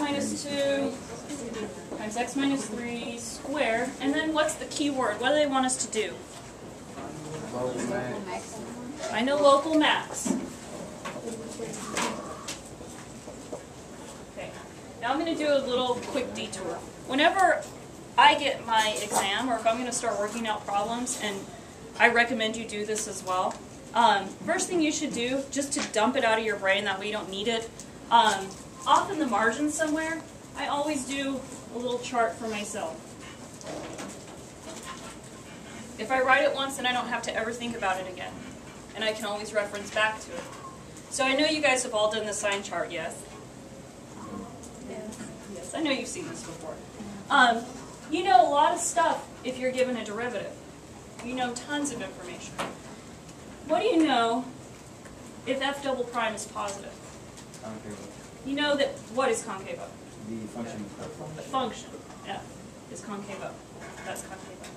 minus 2 times x minus 3 squared. And then what's the key word? What do they want us to do? Find a local max. Okay. Now I'm going to do a little quick detour. Whenever I get my exam, or if I'm going to start working out problems, and I recommend you do this as well, first thing you should do, just to dump it out of your brain, that way you don't need it, off in the margin somewhere, I always do a little chart for myself. If I write it once, then I don't have to ever think about it again. And I can always reference back to it. So I know you guys have all done the sign chart, yes? Yes, I know you've seen this before. You know a lot of stuff if you're given a derivative. You know tons of information. What do you know if f double prime is positive? Concave. You know that, what is concave up? The function. The function, f, is concave up. That's concave up.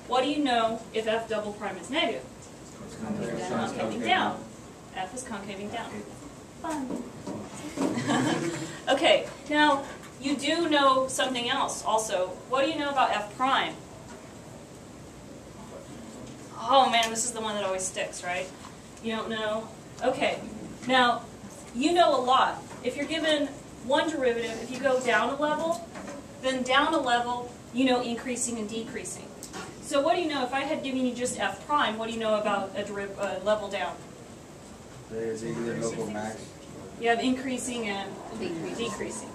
What do you know if f double prime is negative? It's Concaving down. F is concaving down. Fun. Okay, now you do know something else also. What do you know about f prime? Oh man, this is the one that always sticks, right? You don't know? Okay, now you know a lot. If you're given one derivative, if you go down a level, then down a level, you know increasing and decreasing. So what do you know, if I had given you just f prime, what do you know about a level down? There's either local max. You have increasing and decreasing.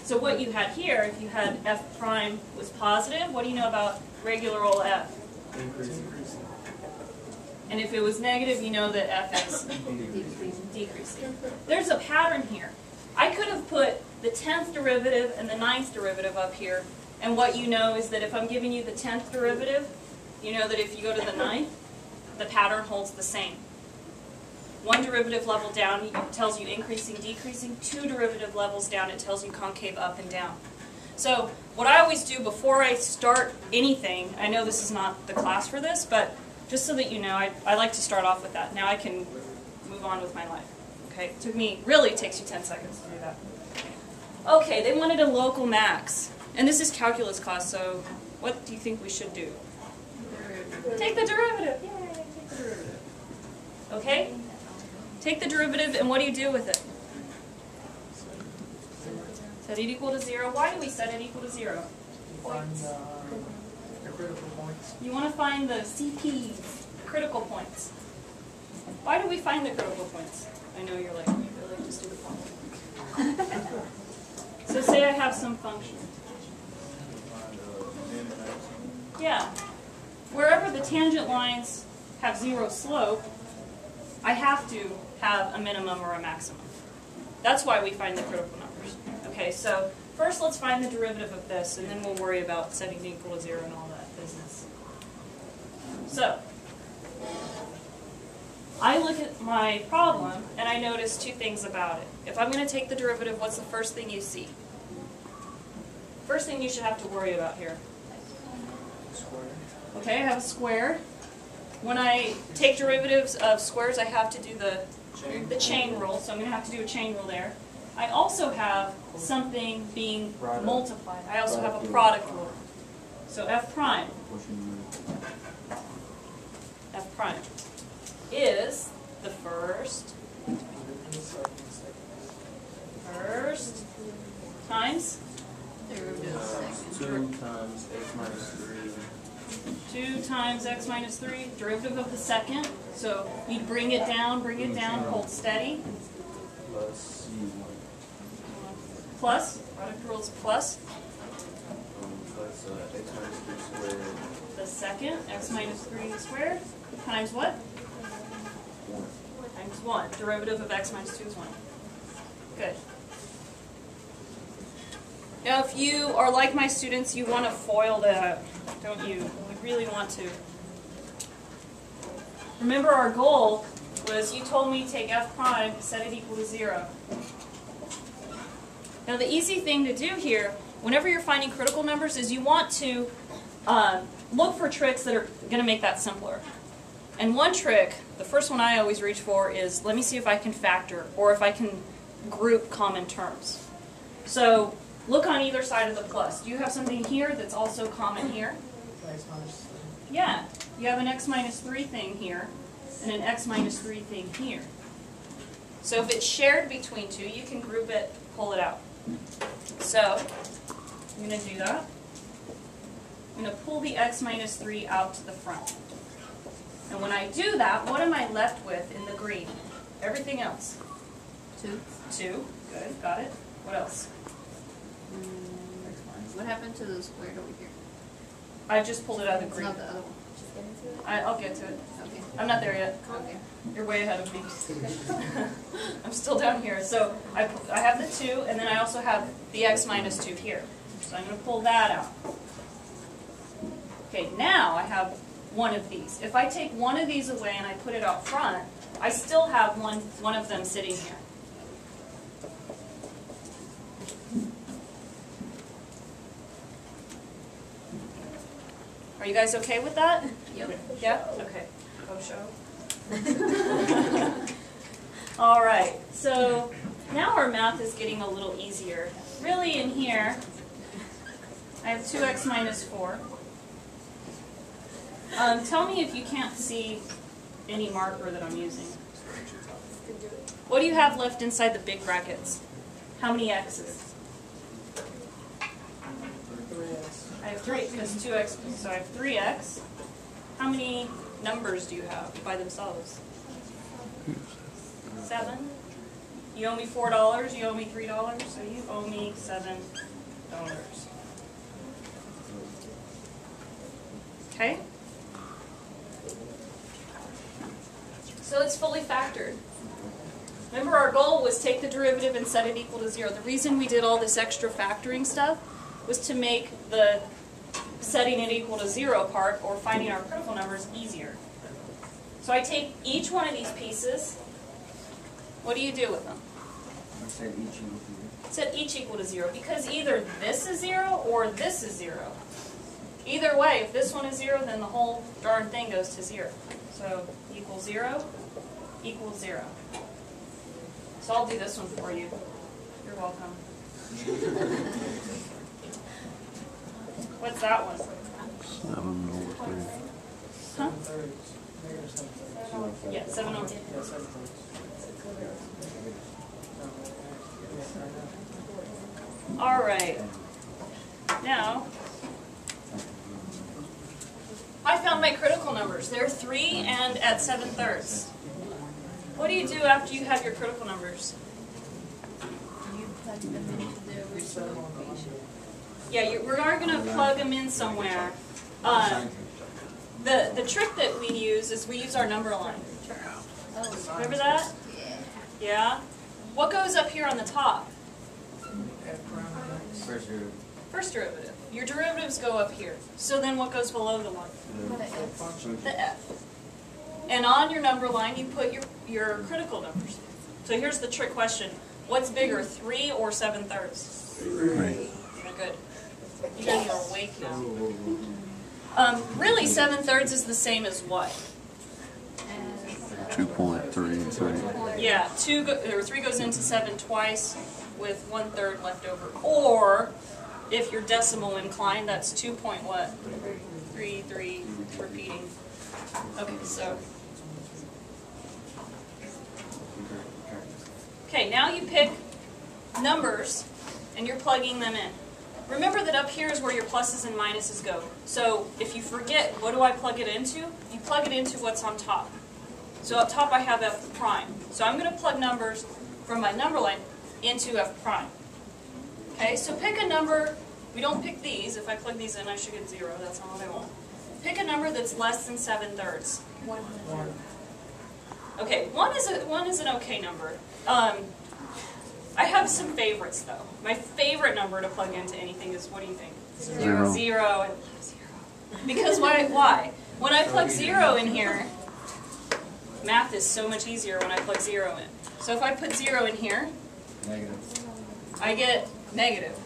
So what you had here, if you had f prime was positive, what do you know about regular old f? Increasing. And if it was negative, you know that f is decreasing. There's a pattern here. I could have put the 10th derivative and the 9th derivative up here, and what you know is that if I'm giving you the 10th derivative, you know that if you go to the 9th, the pattern holds the same. One derivative level down tells you increasing, decreasing. Two derivative levels down, it tells you concave up and down. So what I always do before I start anything, I know this is not the class for this, but just so that you know, I like to start off with that. Now I can move on with my life. Okay, it took me, really it takes you 10 seconds to do that. Okay, they wanted a local max. And this is calculus class, so what do you think we should do? Take the derivative. Yay, take the derivative. Okay? Take the derivative, and what do you do with it? Set it equal to 0. Why do we set it equal to 0? Find the critical points. You want to find the CPs, critical points. Why do we find the critical points? I know you're like, really, just do the problem. So say I have some function. Yeah. Wherever the tangent lines have 0 slope, I have to have a minimum or a maximum. That's why we find the critical numbers. Okay, so first let's find the derivative of this, and then we'll worry about setting it equal to 0 and all that business. So, I look at my problem, and I notice two things about it. If I'm going to take the derivative, what's the first thing you see? First thing you should have to worry about here. Okay, I have a square. When I take derivatives of squares, I have to do the chain rule, so I'm going to have to do a chain rule there. I also have something being multiplied. I also have a product rule. So f prime is the first times 2 times x minus 3. 2 times x minus 3, derivative of the second. So you bring it down, hold steady. Plus c1. Plus, product rule is plus. Plus x minus 3 squared. The second, x minus 3 squared, times what? 1. Times 1. Derivative of x minus 2 is 1. Good. Now if you are like my students, you want to FOIL that, don't you? You really want to. Remember our goal was, you told me take f prime, set it equal to 0. Now the easy thing to do here, whenever you're finding critical numbers, is you want to look for tricks that are going to make that simpler. And one trick, the first one I always reach for, is let me see if I can factor, or if I can group common terms. So look on either side of the plus. Do you have something here that's also common here? X minus Yeah, you have an x minus 3 thing here and an x minus 3 thing here. So if it's shared between two, you can group it, pull it out. So I'm going to do that. I'm going to pull the x minus 3 out to the front. And when I do that, what am I left with in the green? Everything else. 2. 2. Good, got it. What else? What happened to the squared over here? I just pulled it out of the It's green. not the other one. I'll get to it. Okay. I'm not there yet. Okay. You're way ahead of me. I'm still down here. So I have the 2, and then I also have the x minus 2 here. So I'm going to pull that out. Okay, now I have one of these. If I take one of these away and I put it out front, I still have one of them sitting here. Are you guys okay with that? Yep. Yeah? Okay. Go show. All right. So now our math is getting a little easier. Really in here, I have 2x minus 4. Tell me if you can't see any marker that I'm using. What do you have left inside the big brackets? How many x's? 3x. I have 3, because 2x, so I have 3x. How many numbers do you have by themselves? 7. You owe me $4, you owe me $3, so you owe me $7. Okay? So it's fully factored. Remember, our goal was take the derivative and set it equal to 0. The reason we did all this extra factoring stuff was to make the setting it equal to 0 part, or finding our critical numbers, easier. So I take each one of these pieces. What do you do with them? Set each equal to 0, because either this is 0 or this is 0. Either way, if this one is 0, then the whole darn thing goes to 0. So equals 0 equals 0. So I'll do this one for you. You're welcome. What's that one? 7 over 3. Huh? 7/3. Negative 7/3. Yeah, 7 over. Yeah, 7/3. All right. Now, I found my critical numbers. They're 3 and at 7/3. What do you do after you have your critical numbers? You plug them into the original equation. Yeah, we are going to plug them in somewhere. The trick that we use is we use our number line. Oh, Remember that? yeah. Yeah? What goes up here on the top? F prime x. First derivative. Your derivatives go up here. So then what goes below the 1? Function. The f. And on your number line, you put your critical numbers. So here's the trick question. What's bigger, 3 or 7/3? 3. You're good. You guys are awake now. Really, 7/3 is the same as what? 2.33. Yeah, 3 goes into 7 twice with 1/3 left over. Or, if you're decimal inclined, that's 2 point what? 3 repeating. Okay, so. Okay, now you pick numbers and you're plugging them in. Remember that up here is where your pluses and minuses go. So if you forget, what do I plug it into? You plug it into what's on top. So up top I have f prime. So I'm going to plug numbers from my number line into f prime. Okay, so pick a number. We don't pick these. If I plug these in, I should get 0. That's not what I want. Pick a number that's less than 7/3. 1. Okay, 1 is an okay number. I have some favorites though. My favorite number to plug into anything is, what do you think? 0. 0. I love 0. Because why? When I plug 0 in here, math is so much easier when I plug 0 in. So if I put 0 in here, I get negative.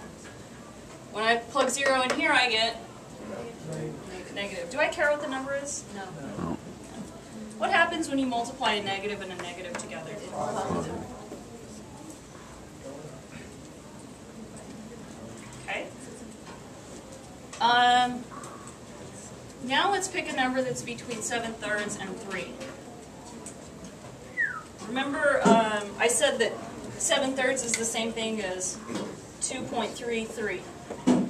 When I plug 0 in here, I get negative. Do I care what the number is? No. No. What happens when you multiply a negative and a negative together? a number that's between 7/3 and 3. Remember, I said that 7/3 is the same thing as 2.33.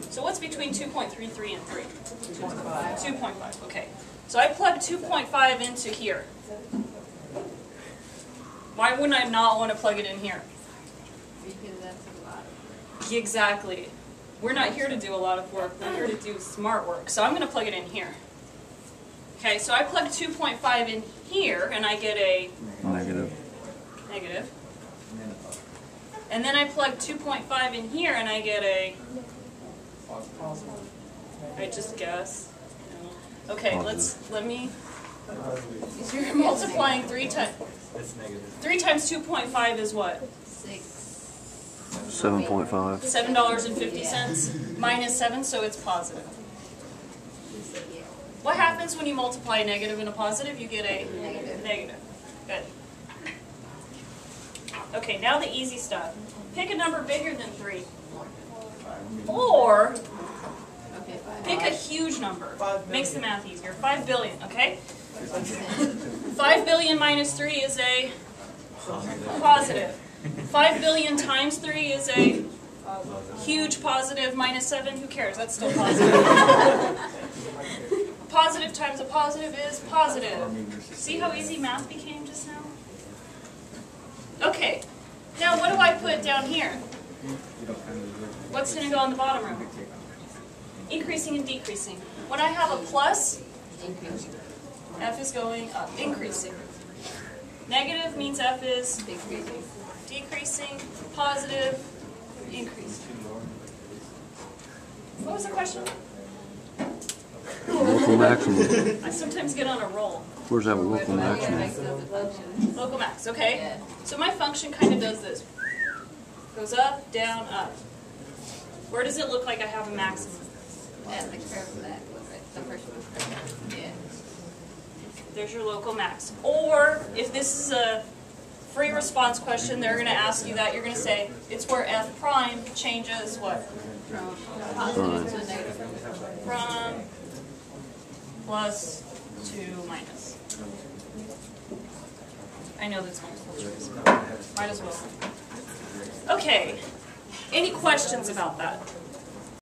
So what's between 2.33 and 3? 2.5, okay. So I plug 2.5 into here. Why wouldn't I not want to plug it in here? Because that's a lot. Exactly. We're not here to do a lot of work. We're here to do smart work. So I'm going to plug it in here. Okay, so I plug 2.5 in here, and I get a Negative. negative. And then I plug 2.5 in here, and I get a, I just guess. Okay, let me, you're multiplying 3 times. It's negative. 3 times 2.5 is what? 6. 7.5. $7.50 minus 7, so it's positive. What happens when you multiply a negative and a positive? You get a negative. Good. Okay, now the easy stuff. Pick a number bigger than 3. Or Okay, 5. pick a huge number. Makes the math easier. 5 billion, okay? 5 billion minus 3 is a positive. 5 billion times 3 is a huge positive minus 7. Who cares? That's still positive. Positive times a positive is positive. See how easy math became just now? Okay. Now what do I put down here? What's going to go on the bottom row? Increasing and decreasing. When I have a plus, F is going up. Increasing. Negative means F is decreasing. Positive, increasing. What was the question? Local maximum. I sometimes get on a roll. Where's that local maximum? Local max, okay? So my function kind of does this. Goes up, down, up. Where does it look like I have a maximum? At the curve that was right. The first one. Yeah. There's your local max. Or if this is a free response question, they're going to ask you that. You're going to say it's where F prime changes what? From positive to negative. From plus to minus. I know that's multiple choice. Might as well. Okay. Any questions about that?